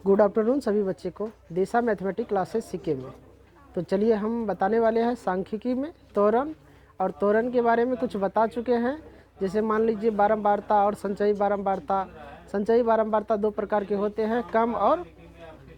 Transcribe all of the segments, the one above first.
Good afternoon सभी बच्चे को दिशा मैथमेटिक्स क्लासेस सीखे में। तो चलिए हम बताने वाले हैं सांख्यिकी में त्वरण, और त्वरण के बारे में कुछ बता चुके हैं। जैसे मान लीजिए बारंबारता और संचयी बारंबारता। संचयी बारंबारता दो प्रकार के होते हैं, कम और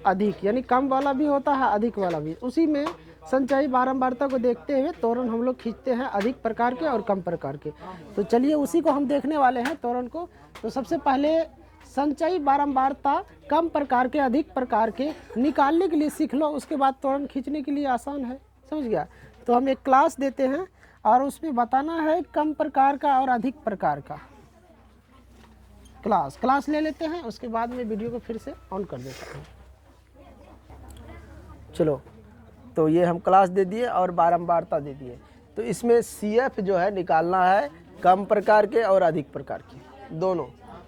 अधिक, यानी कम वाला भी होता है अधिक वाला भी। उसी में संचयी बारंबारता को देखते हुए त्वरण हम लोग खींचते हैं अधिक प्रकार के और कम प्रकार के। तो चलिए उसी को हम देखने वाले हैं त्वरण को। तो सबसे पहले संचयी बारंबारता कम प्रकार के अधिक प्रकार के निकालने के लिए सीख लो, उसके बाद त्वरण खींचने के लिए आसान है। समझ गया? तो हम एक क्लास देते हैं और उसमें बताना है कम प्रकार का और अधिक प्रकार का। क्लास ले लेते हैं, उसके बाद में वीडियो को फिर से ऑन कर देता हूँ। चलो, तो ये हम क्लास दे दिए और बारंबारता दे दिए। तो इसमें CF जो है निकालना है कम प्रकार के और अधिक प्रकार के,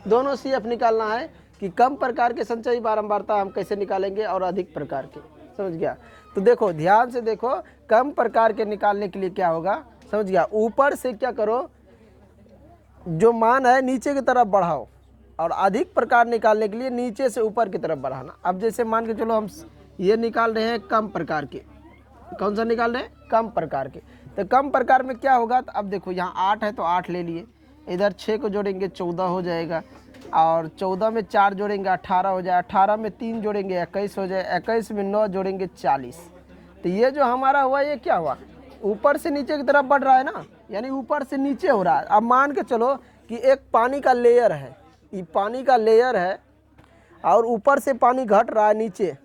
दोनों CF निकालना है कि कम प्रकार के संचयी बारंबारता हम कैसे निकालेंगे और अधिक प्रकार के। समझ गया? तो देखो, ध्यान से देखो, कम प्रकार के निकालने के लिए क्या होगा, समझ गया? ऊपर से क्या करो, जो मान है नीचे की तरफ बढ़ाओ, और अधिक प्रकार निकालने के लिए नीचे से ऊपर की तरफ बढ़ाना। अब जैसे मान के चलो हम ये निकाल रहे हैं कम प्रकार के, कौन सा निकाल रहे हैं? कम प्रकार के। तो कम प्रकार में क्या होगा, तो अब देखो यहाँ 8 है तो 8 ले लिए, इधर 6 को जोड़ेंगे 14 हो जाएगा, और 14 में 4 जोड़ेंगे 18 हो जाए, 18 में 3 जोड़ेंगे 21 हो जाए, 21 में 9 जोड़ेंगे 40। तो ये जो हमारा हुआ ये क्या हुआ, ऊपर से नीचे की तरफ बढ़ रहा है ना, यानी ऊपर से नीचे हो रहा है। अब मान के चलो कि एक पानी का लेयर है, ये पानी का लेयर है और ऊपर से पानी घट रहा है नीचे,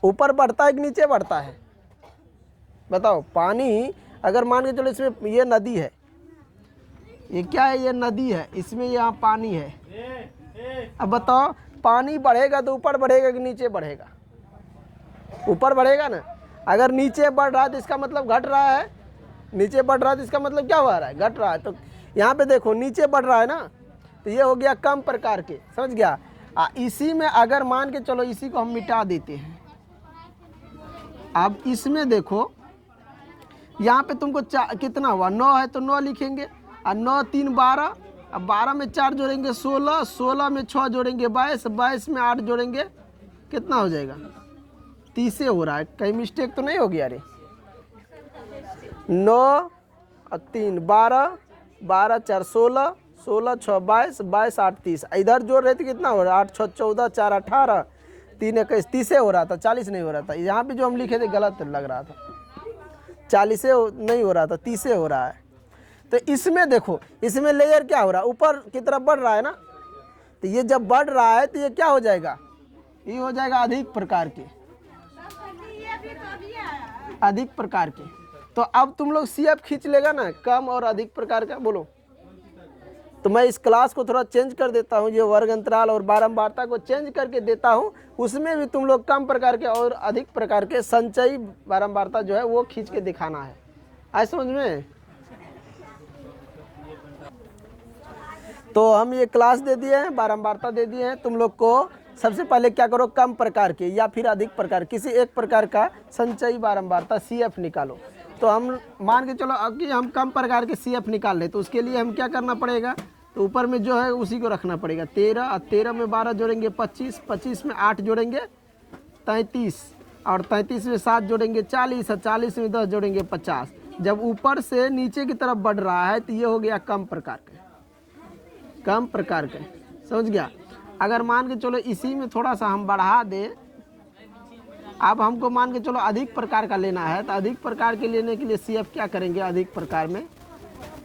ऊपर बढ़ता है कि नीचे बढ़ता है? बताओ। पानी अगर मान के चलो इसमें ये नदी है, ये क्या है, ये नदी है, इसमें यहाँ पानी है। अब बताओ, पानी बढ़ेगा तो ऊपर बढ़ेगा कि नीचे बढ़ेगा? ऊपर बढ़ेगा ना। अगर नीचे बढ़ रहा है तो इसका मतलब घट रहा है, नीचे बढ़ रहा है तो इसका मतलब क्या हो रहा है, घट रहा है। तो यहाँ पे देखो नीचे बढ़ रहा है ना, तो ये हो गया कम प्रकार के। समझ गया? इसी में अगर मान के चलो इसी को हम मिटा देते हैं, अब इसमें देखो यहाँ पे तुमको कितना हुआ, 9 है तो 9 लिखेंगे, और 9 3 12, अब 12 में 4 जोड़ेंगे 16, 16 में 6 जोड़ेंगे 22, 22 में 8 जोड़ेंगे कितना हो जाएगा, 30 हो रहा है। कहीं मिस्टेक तो नहीं हो गया? अरे 9 और 3 12, 12 4 16, 16 6 22, 22 8 30, इधर जोड़ रहे थे कितना हो रहा है, 8 6 14, 4 18, 3 21, 30 हो रहा था, 40 नहीं हो रहा था। यहाँ पे जो हम लिखे थे गलत लग रहा था, 40 नहीं हो रहा था, 30 हो रहा है। तो इसमें देखो, इसमें लेयर क्या हो रहा है, ऊपर की तरफ बढ़ रहा है ना। तो ये जब बढ़ रहा है तो ये क्या हो जाएगा, ये हो जाएगा अधिक प्रकार के, अधिक प्रकार के। तो अब तुम लोग CF खींच लेगा ना, कम और अधिक प्रकार का। बोलो। तो मैं इस क्लास को थोड़ा चेंज कर देता हूँ, ये वर्ग अंतराल और बारंबारता को चेंज करके देता हूँ, उसमें भी तुम लोग कम प्रकार के और अधिक प्रकार के संचयी बारंबारता जो है वो खींच के दिखाना है। आए समझ में? तो हम ये क्लास दे दिए हैं, बारंबारता दे दिए हैं। तुम लोग को सबसे पहले क्या करो, कम प्रकार के या फिर अधिक प्रकार, किसी एक प्रकार का संचयी बारंबारता CF निकालो। तो हम मान के चलो अब कि हम कम प्रकार के CF निकाल लें, तो उसके लिए हम क्या करना पड़ेगा, तो ऊपर में जो है उसी को रखना पड़ेगा। 13 और 13 में 12 जोड़ेंगे 25, 25 में 8 जोड़ेंगे 33, और 33 में 7 जोड़ेंगे 40, और 40 में 10 जोड़ेंगे 50। जब ऊपर से नीचे की तरफ बढ़ रहा है तो ये हो गया कम प्रकार के, कम प्रकार के। समझ गया? अगर मान के चलो इसी में थोड़ा सा हम बढ़ा दें, अब हमको मान के चलो अधिक प्रकार का लेना है, तो अधिक प्रकार के लेने के लिए CF क्या करेंगे, अधिक प्रकार में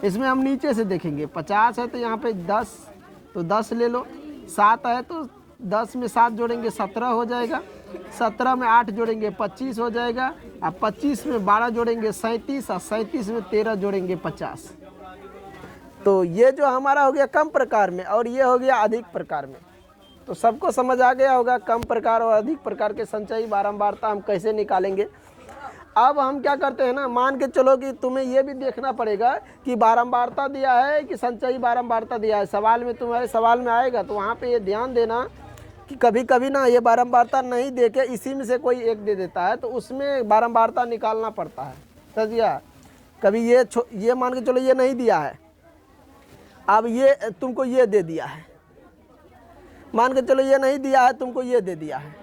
इसमें हम नीचे से देखेंगे। 50 है तो यहाँ पे 10, तो 10 ले लो। 7 है तो 10 में 7 जोड़ेंगे 17 हो जाएगा, 17 में 8 जोड़ेंगे 25 हो जाएगा, और 25 में 12 जोड़ेंगे 37, और 37 में 13 जोड़ेंगे 50। तो ये जो हमारा हो गया कम प्रकार में, और ये हो गया अधिक प्रकार में। तो सबको समझ आ गया होगा कम प्रकार और अधिक प्रकार के संचयी बारंबारता हम कैसे निकालेंगे। अब हम क्या करते हैं ना, मान के चलो कि तुम्हें ये भी देखना पड़ेगा कि बारंबारता दिया है कि संचयी बारंबारता दिया है। सवाल में, तुम्हारे सवाल में आएगा तो वहाँ पे ये ध्यान देना कि कभी कभी ना ये बारंबारता नहीं दे के इसी में से कोई एक दे देता है, तो उसमें बारंबारता निकालना पड़ता है। समझ गया? कभी ये मान के चलो ये नहीं दिया है, अब ये तुमको ये दे दिया है, मान के चलो ये नहीं दिया है तुमको, ये दे दिया है,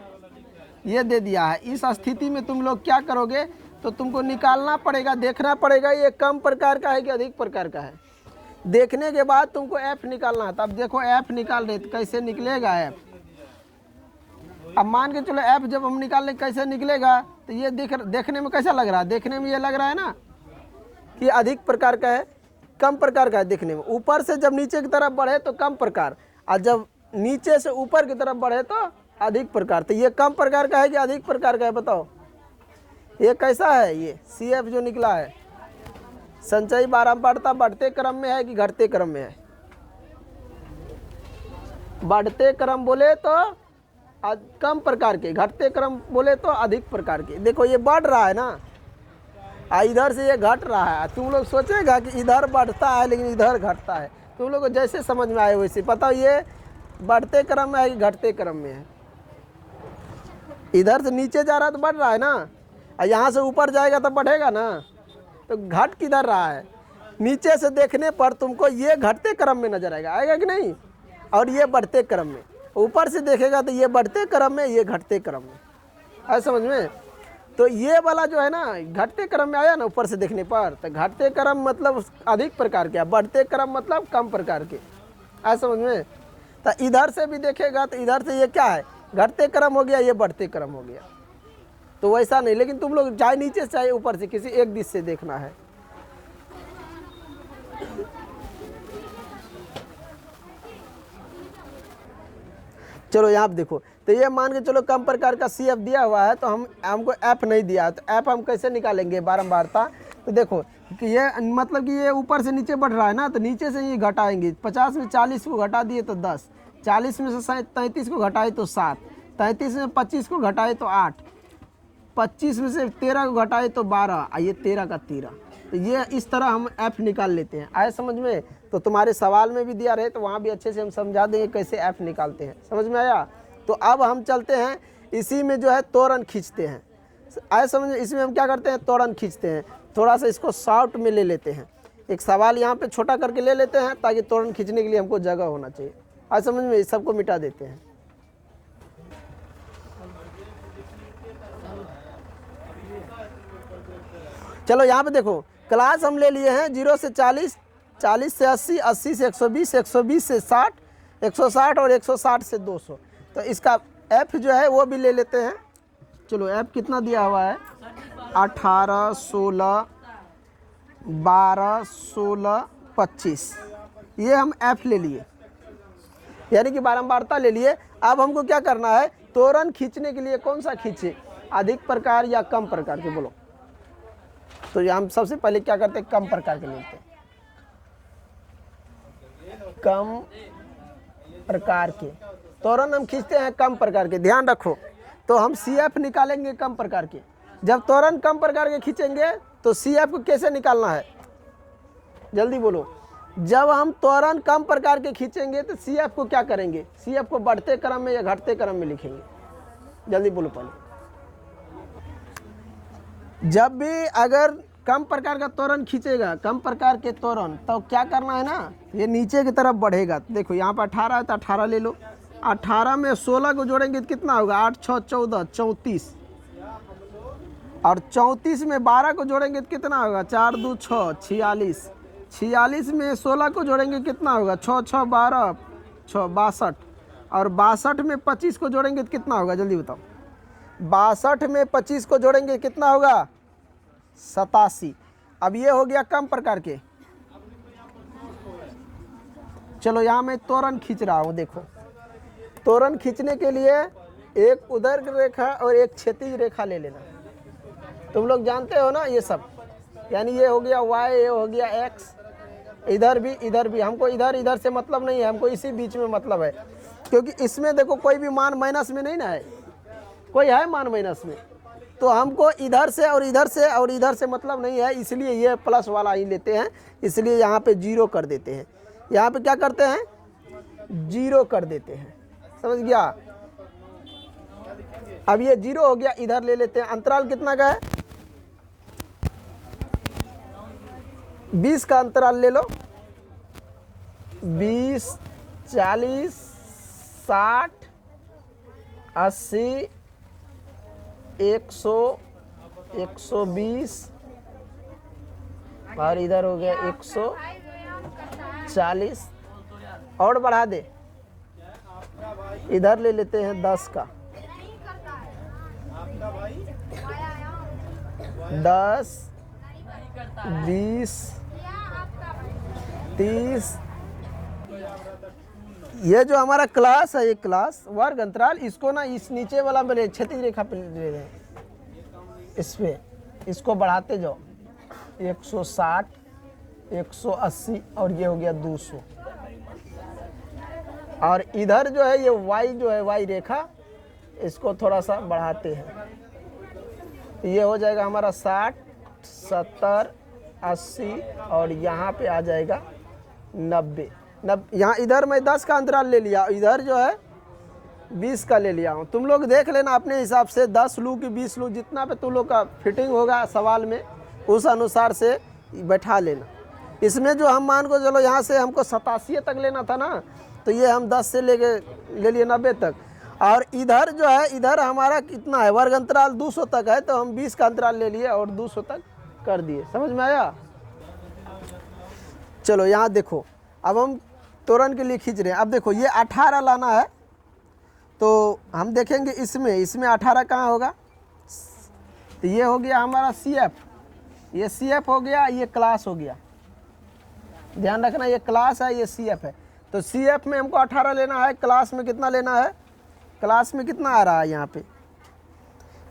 ये दे दिया है। इस स्थिति में तुम लोग क्या करोगे, तो तुमको निकालना पड़ेगा, देखना पड़ेगा ये कम प्रकार का है कि अधिक प्रकार का है। देखने के बाद तुमको एफ निकालना है। तब देखो एफ निकाल रहे तो कैसे निकलेगा एफ। अब मान के चलो एफ जब हम निकाल लें कैसे निकलेगा, तो ये देखने में कैसा लग रहा है, देखने में ये लग रहा है ना कि अधिक प्रकार का है, कम प्रकार का है देखने में। ऊपर से जब नीचे की तरफ बढ़े तो कम प्रकार, और जब नीचे से ऊपर की तरफ बढ़े तो अधिक प्रकार। तो ये कम प्रकार का है कि अधिक प्रकार का है, बताओ ये कैसा है। ये सी एफ जो निकला है, संचयी बारंबारता बढ़ते क्रम में है कि घटते क्रम में है। बढ़ते क्रम बोले तो कम प्रकार के, घटते क्रम बोले तो अधिक प्रकार के। देखो ये बढ़ रहा है ना, इधर से ये घट रहा है। तुम लोग सोचेगा कि इधर बढ़ता है लेकिन इधर घटता है, तुम लोग को जैसे समझ में आए वैसे बताओ ये बढ़ते क्रम में है कि घटते क्रम में है। इधर से नीचे जा रहा है तो बढ़ रहा है ना, और यहाँ से ऊपर जाएगा तो बढ़ेगा ना, तो घट किधर रहा है। नीचे से देखने पर तुमको ये घटते क्रम में नजर आएगा, आएगा कि नहीं, और ये बढ़ते क्रम में। ऊपर से देखेगा तो ये बढ़ते क्रम में, ये घटते क्रम में, है समझ में। तो ये वाला जो है ना घटते क्रम में आया ना ऊपर से देखने पर, तो घटते क्रम मतलब अधिक प्रकार के, बढ़ते क्रम मतलब कम प्रकार के, है समझ में। तो इधर से भी देखेगा तो इधर से ये क्या है, घटते क्रम हो गया, ये बढ़ते क्रम हो गया। तो वैसा नहीं, लेकिन तुम लोग चाहे नीचे से चाहे ऊपर से किसी एक दिश से देखना है। चलो यहाँ पे देखो, तो ये मान के चलो कम प्रकार का सी एफ दिया हुआ है, तो हमको एफ नहीं दिया, तो एफ हम कैसे निकालेंगे बारंबारता। तो देखो कि ये मतलब कि ये ऊपर से नीचे बढ़ रहा है ना, तो नीचे से ये घटाएंगे। 50 में 40 को घटा दिए तो 10, 40 में से 33 को घटाए तो 7, 33 में 25 को घटाए तो 8, 25 में से 13 को घटाए तो 12, और ये 13 का 13। तो ये इस तरह हम एफ निकाल लेते हैं। आए समझ में। तो तुम्हारे सवाल में भी दिया रहे तो वहाँ भी अच्छे से हम समझा देंगे कैसे एफ निकालते हैं, समझ में आया। तो अब हम चलते हैं इसी में जो है त्वरण खींचते हैं। आए समझ। इसमें हम क्या करते हैं, त्वरण खींचते हैं। थोड़ा सा इसको शॉर्ट में ले लेते हैं, एक सवाल यहाँ पे छोटा करके ले लेते हैं ताकि त्वरण खींचने के लिए हमको जगह होना चाहिए। आए समझ में। इस सबको मिटा देते हैं। चलो यहाँ पे देखो, क्लास हम ले लिए हैं 0 से 40, 40 से 80, 80 से 120, 120 से 60, 160 और 160 से 200। तो इसका एफ जो है वो भी ले लेते हैं। चलो एफ कितना दिया हुआ है, 18, 16, 12, 16, 25, ये हम एफ ले लिए, यानी कि बारंबारता ले लिए। अब हमको क्या करना है, त्वरण खींचने के लिए कौन सा खींचे, अधिक प्रकार या कम प्रकार के, बोलो। तो हम सबसे पहले क्या करते हैं, कम प्रकार के लेते हैं। कम प्रकार के त्वरण हम खींचते हैं, कम प्रकार के, ध्यान रखो। तो हम सी एफ निकालेंगे कम प्रकार के। जब त्वरण कम प्रकार के खींचेंगे तो सी एफ को कैसे निकालना है, जल्दी बोलो। जब हम त्वरण कम प्रकार के खींचेंगे तो सी एफ को क्या करेंगे, सी एफ को बढ़ते क्रम में या घटते क्रम में लिखेंगे, जल्दी बोलो पहले। जब भी अगर कम प्रकार का त्वरण खींचेगा, कम प्रकार के त्वरण, तो क्या करना है ना, ये नीचे की तरफ बढ़ेगा। देखो यहाँ पर 18 है तो 18 ले लो। 18 में 16 को जोड़ेंगे तो कितना होगा, 8, 6, 14, 34, और 34 में 12 को जोड़ेंगे तो कितना होगा, 4, 2, 6, 46, 46 में 16 को जोड़ेंगे कितना होगा, 6, 6, 12, 6, 62, और 62 में 25 को जोड़ेंगे तो कितना होगा, जल्दी बताओ। 62 में 25 को जोड़ेंगे कितना होगा, 87। अब ये हो गया कम प्रकार के। चलो यहाँ मैं त्वरण खींच रहा हूँ, देखो। त्वरण खींचने के लिए एक ऊर्ध्व रेखा और एक क्षैतिज रेखा ले लेना। तुम लोग जानते हो ना ये सब, यानी ये हो गया y, ये हो गया x, इधर भी इधर भी। हमको इधर इधर से मतलब नहीं है, हमको इसी बीच में मतलब है, क्योंकि इसमें देखो कोई भी मान माइनस में नहीं ना है, कोई है मान माइनस में, तो हमको इधर से और इधर से और इधर से मतलब नहीं है, इसलिए ये प्लस वाला ही लेते हैं। इसलिए यहाँ पे 0 कर देते हैं, यहाँ पे क्या करते हैं, 0 कर देते हैं, समझ गया। अब ये 0 हो गया, इधर ले लेते हैं। अंतराल कितना का है, 20 का अंतराल ले लो। 20, 40, 60, 80, 100, 120 और इधर हो गया 140 और बढ़ा दे। इधर ले लेते हैं 10 का, 10, 20, 30। ये जो हमारा क्लास है, ये क्लास वर्ग अंतराल, इसको ना इस नीचे वाला में क्षैतिज रेखा पे ले रहे हैं, इस पे इसको बढ़ाते जाओ। 160, 180 और ये हो गया 200। और इधर जो है ये y जो है y रेखा, इसको थोड़ा सा बढ़ाते हैं। ये हो जाएगा हमारा 60, 70, 80 और यहाँ पे आ जाएगा 90। यहाँ इधर मैं 10 का अंतराल ले लिया, इधर जो है 20 का ले लिया हूँ। तुम लोग देख लेना अपने हिसाब से 10 लूँ कि 20 लूँ, जितना पे तुम लोग का फिटिंग होगा सवाल में उस अनुसार से बैठा लेना। इसमें जो हम मान को चलो यहाँ से हमको 87 तक लेना था ना, तो ये हम 10 से ले लिए 90 तक। और इधर जो है, इधर हमारा कितना है, वर्ग अंतराल 200 तक है, तो हम 20 का अंतराल ले लिए और 200 तक कर दिए। समझ में आया? चलो यहाँ देखो, अब हम त्वरण के लिए खींच रहे हैं। अब देखो ये 18 लाना है, तो हम देखेंगे इसमें 18 कहाँ होगा। तो ये हो गया हमारा CF, ये CF हो गया, ये क्लास हो गया। ध्यान रखना ये क्लास है, ये CF है। तो CF में हमको 18 लेना है, क्लास में कितना लेना है, क्लास में कितना आ रहा है यहाँ पे,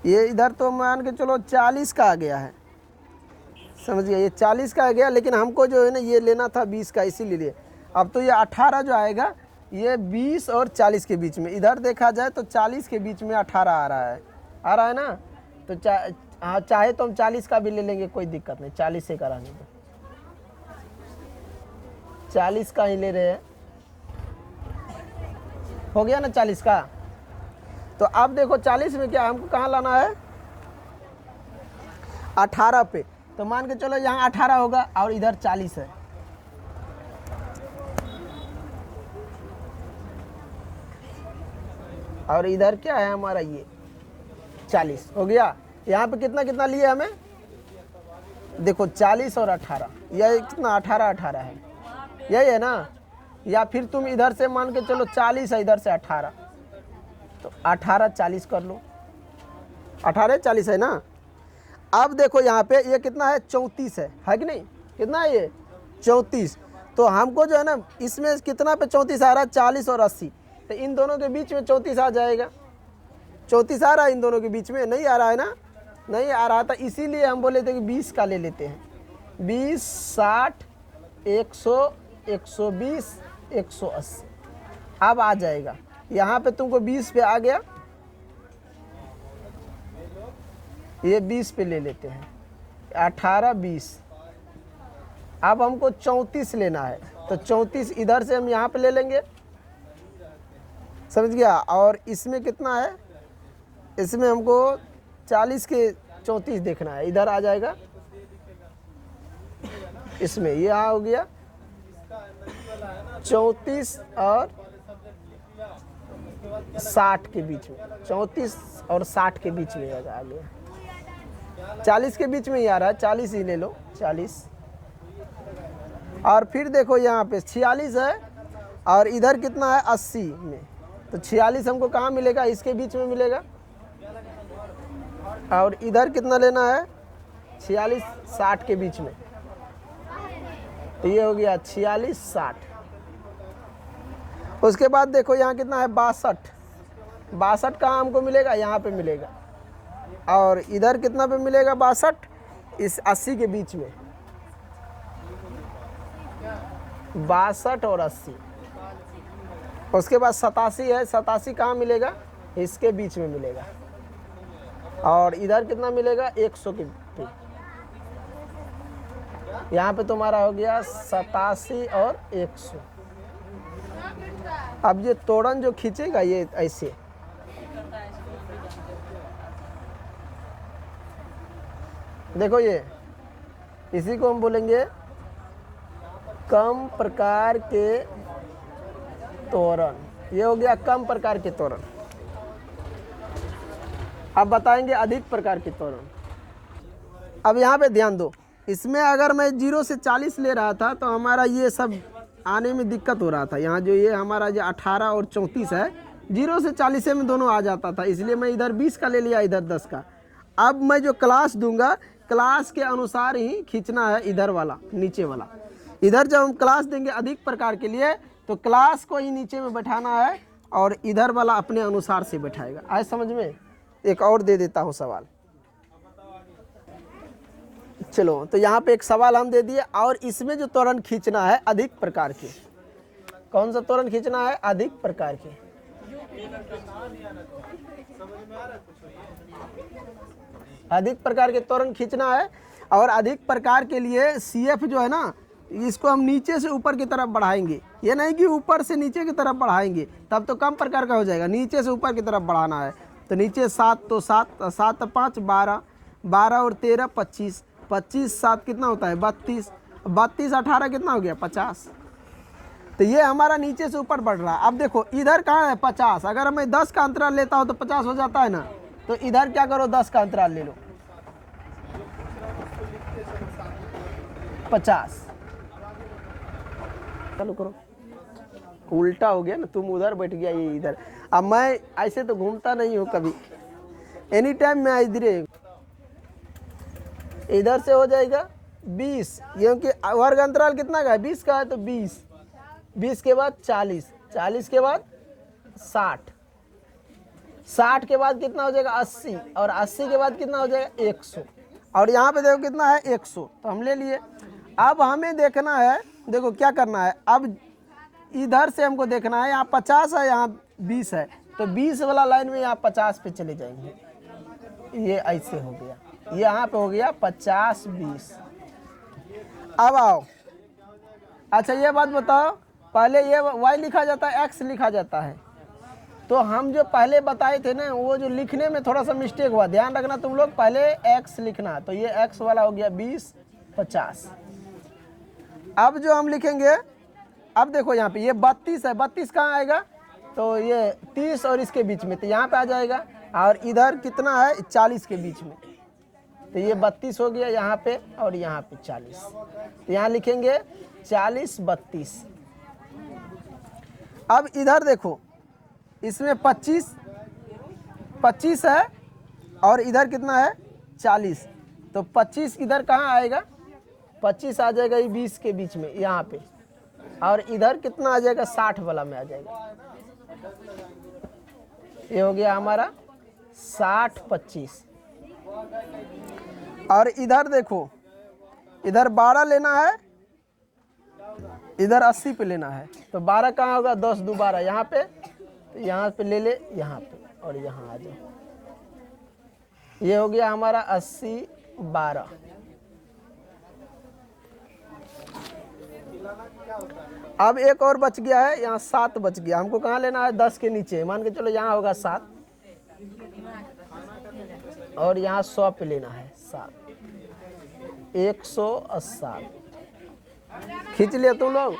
ये इधर तो मान के चलो 40 का आ गया है। समझ गया, ये 40 का आ गया, लेकिन हमको जो है ना ये लेना था 20 का, इसीलिए। अब तो ये 18 जो आएगा, ये 20 और 40 के बीच में, इधर देखा जाए तो 40 के बीच में 18 आ रहा है ना। तो हाँ, चाहे तो हम 40 का भी ले लेंगे, कोई दिक्कत नहीं, 40 से कराने दो, 40 का ही ले रहे हैं। हो गया ना 40 का। तो अब देखो 40 में क्या हमको कहाँ लाना है, 18 पे। तो मान के चलो यहाँ 18 होगा और इधर 40 है। और इधर क्या है हमारा, ये 40 हो गया। यहाँ पे कितना कितना लिए हमें, देखो 40 और 18, यह कितना 18 है, यही है ना। या फिर तुम इधर से मान के चलो 40 है, इधर से 18, तो 18 40 कर लो, 18 40 है ना। अब देखो यहाँ पे ये कितना है, 34 है कि नहीं, कितना है ये 34। तो हमको जो है ना इसमें कितना पे 34 आ रहा है, 40 और 80, तो इन दोनों के बीच में 34 आ जाएगा। 34 आ रहा है इन दोनों के बीच में, नहीं आ रहा है ना, नहीं आ रहा था, इसीलिए हम बोले थे कि 20 का ले लेते हैं। 20, 60, 100, 120, 180 अब आ जाएगा। यहाँ पे तुमको 20 पे आ गया, ये 20 पे ले लेते हैं, 18, 20। अब हमको 34 लेना है, तो 34 इधर से हम यहाँ पे ले लेंगे, समझ गया। और इसमें कितना है, इसमें हमको 40 के 34 देखना है, इधर आ जाएगा, इसमें ये हो गया 34 और 60 के बीच में, 34 और 60 के बीच में आ गया, 40 के बीच में ही आ रहा है, 40 ही ले लो, 40। और फिर देखो यहाँ पे 46 है और इधर कितना है 80 में, तो 46 हमको कहाँ मिलेगा, इसके बीच में मिलेगा। और इधर कितना लेना है, 46 60 के बीच में, तो ये हो गया 46 60। उसके बाद देखो यहाँ कितना है 62, 62 कहाँ हमको मिलेगा, यहाँ पे मिलेगा। और इधर कितना पे मिलेगा 62, इस 80 के बीच में, 62 और 80। उसके बाद 87 है, 87 कहाँ मिलेगा, इसके बीच में मिलेगा। और इधर कितना मिलेगा 100 के पे, यहाँ पे तुम्हारा हो गया 87 और 100। अब ये तोड़न जो खींचेगा ये ऐसे, देखो ये, इसी को हम बोलेंगे कम प्रकार के तोरण, ये हो गया कम प्रकार के त्वरण। अब बताएंगे अधिक प्रकार के त्वरण। अब यहाँ पे ध्यान दो, इसमें अगर मैं 0 से 40 ले रहा था तो हमारा ये सब आने में दिक्कत हो रहा था। यहाँ जो ये हमारा जो 18 और 34 है, 0 से 40 में दोनों आ जाता था, इसलिए मैं इधर 20 का ले लिया, इधर 10 का। अब मैं जो क्लास दूंगा, क्लास के अनुसार ही खींचना है इधर वाला, नीचे वाला। इधर जब हम क्लास देंगे अधिक प्रकार के लिए तो क्लास को ही नीचे में बैठाना है और इधर वाला अपने अनुसार से बैठाएगा। आए समझ में? एक और दे देता हूँ सवाल। चलो, तो यहाँ पे एक सवाल हम दे दिए, और इसमें जो त्वरण खींचना है अधिक प्रकार के, कौन सा त्वरण खींचना है? अधिक प्रकार के। अधिक प्रकार के त्वरण खींचना है, और अधिक प्रकार के लिए CF जो है ना, इसको हम नीचे से ऊपर की तरफ बढ़ाएंगे। ये नहीं कि ऊपर से नीचे की तरफ बढ़ाएंगे, तब तो कम प्रकार का हो जाएगा। नीचे से ऊपर की तरफ बढ़ाना है, तो नीचे 7, तो 7 7 5 12, 12 और 13 25, 25 7 कितना होता है? 32, 32 18 कितना हो गया? 50। तो ये हमारा नीचे से ऊपर बढ़ रहा है। अब देखो इधर कहाँ है? 50। अगर मैं 10 का अंतराल लेता हूँ तो 50 हो जाता है ना, तो इधर क्या करो? 10 का अंतराल ले लो, 50। चालू करो। उल्टा हो गया ना, तुम उधर बैठ गया, ये इधर। अब मैं ऐसे तो घूमता नहीं हूँ कभी, एनी टाइम मैं इधर। इधर से हो जाएगा 20, क्योंकि वर्ग अंतराल कितना का है? 20 का है, तो 20, 20 के बाद 40, 40 के बाद 60, 60 के बाद कितना हो जाएगा? 80, और 80 के बाद कितना हो जाएगा? 100। और यहाँ पे देखो कितना है? 100, तो हम ले लिए। अब हमें देखना है, देखो क्या करना है, अब इधर से हमको देखना है, यहाँ 50 है, यहाँ 20 है, तो 20 वाला लाइन में यहाँ 50 पे चले जाएंगे। ये ऐसे हो गया, ये यहाँ पे हो गया 50 20। अब आओ, अच्छा ये बात बताओ, पहले ये y लिखा जाता है, x लिखा जाता है, तो हम जो पहले बताए थे ना, वो जो लिखने में थोड़ा सा मिस्टेक हुआ, ध्यान रखना तुम लोग। पहले x लिखना, तो ये x वाला हो गया 20 50। अब जो हम लिखेंगे, अब देखो यहाँ पे ये 32 है, 32 कहाँ आएगा? तो ये 30 और इसके बीच में, तो यहाँ पे आ जाएगा। और इधर कितना है? 40 के बीच में, तो ये 32 हो गया यहाँ पे, और यहाँ पे 40, तो यहाँ लिखेंगे 40 32। अब इधर देखो, इसमें 25 है, और इधर कितना है? 40, तो 25 इधर कहाँ आएगा? 25 आ जाएगा ये 20 के बीच में यहाँ पे, और इधर कितना आ जाएगा? 60 वाला में आ जाएगा। ये हो गया हमारा 60 25। और इधर देखो, इधर 12 लेना है, इधर 80 पे लेना है, तो 12 कहाँ होगा? 10 2 12, यहाँ पे, तो यहाँ पे ले ले, यहाँ पे, और यहाँ आ जाओ। ये हो गया हमारा 80 12। अब एक और बच गया है, यहाँ 7 बच गया। हमको कहाँ लेना है? 10 के नीचे, मान के चलो यहाँ होगा 7, और यहाँ 100 पे लेना है 7, 180। खींच लिया तुम लोग।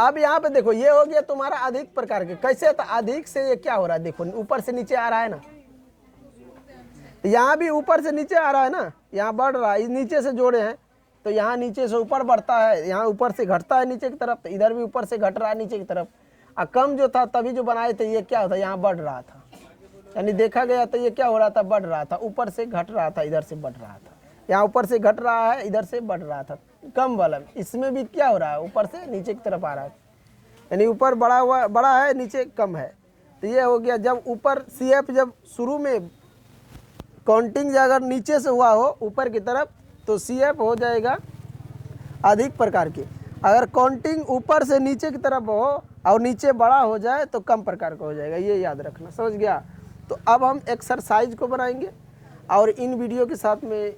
अब यहाँ पे देखो, ये हो गया तुम्हारा अधिक प्रकार के। कैसे? तो अधिक से ये क्या हो रहा है? देखो ऊपर से नीचे आ रहा है ना, यहाँ भी ऊपर से नीचे आ रहा है ना, यहाँ बढ़ रहा है, नीचे से जोड़े हैं, तो यहाँ नीचे से ऊपर बढ़ता है, यहाँ ऊपर से घटता है नीचे की तरफ, तो इधर भी ऊपर से घट रहा है नीचे की तरफ। और कम जो था तभी जो बनाए थे, ये क्या होता है? यहाँ बढ़ रहा था, यानी देखा गया तो ये क्या हो रहा था? बढ़ रहा था, ऊपर से घट रहा था, इधर से बढ़ रहा था। यहाँ ऊपर से घट रहा है, इधर से बढ़ रहा था, कम वाला। इसमें भी क्या हो रहा है? ऊपर से नीचे की तरफ आ रहा है, यानी ऊपर बड़ा है, नीचे कम है। तो ये हो गया, जब ऊपर CF जब शुरू में काउंटिंग अगर नीचे से हुआ हो ऊपर की तरफ, तो CF हो जाएगा अधिक प्रकार के। अगर काउंटिंग ऊपर से नीचे की तरफ हो और नीचे बड़ा हो जाए तो कम प्रकार का हो जाएगा। ये याद रखना, समझ गया? तो अब हम एक्सरसाइज को बनाएंगे, और इन वीडियो के साथ में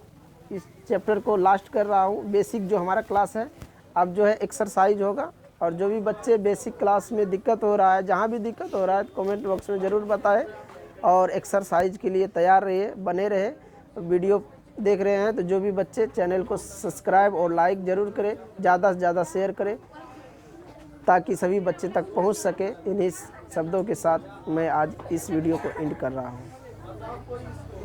इस चैप्टर को लास्ट कर रहा हूँ। बेसिक जो हमारा क्लास है, अब जो है एक्सरसाइज होगा। और जो भी बच्चे बेसिक क्लास में दिक्कत हो रहा है, जहाँ भी दिक्कत हो रहा है, तो कमेंट बॉक्स में ज़रूर बताएं। और एक्सरसाइज के लिए तैयार रहिए, बने रहे। वीडियो देख रहे हैं तो जो भी बच्चे, चैनल को सब्सक्राइब और लाइक ज़रूर करें, ज़्यादा से ज़्यादा शेयर करें। ताकि सभी बच्चे तक पहुंच सके। इन्हीं शब्दों के साथ मैं आज इस वीडियो को एंड कर रहा हूं।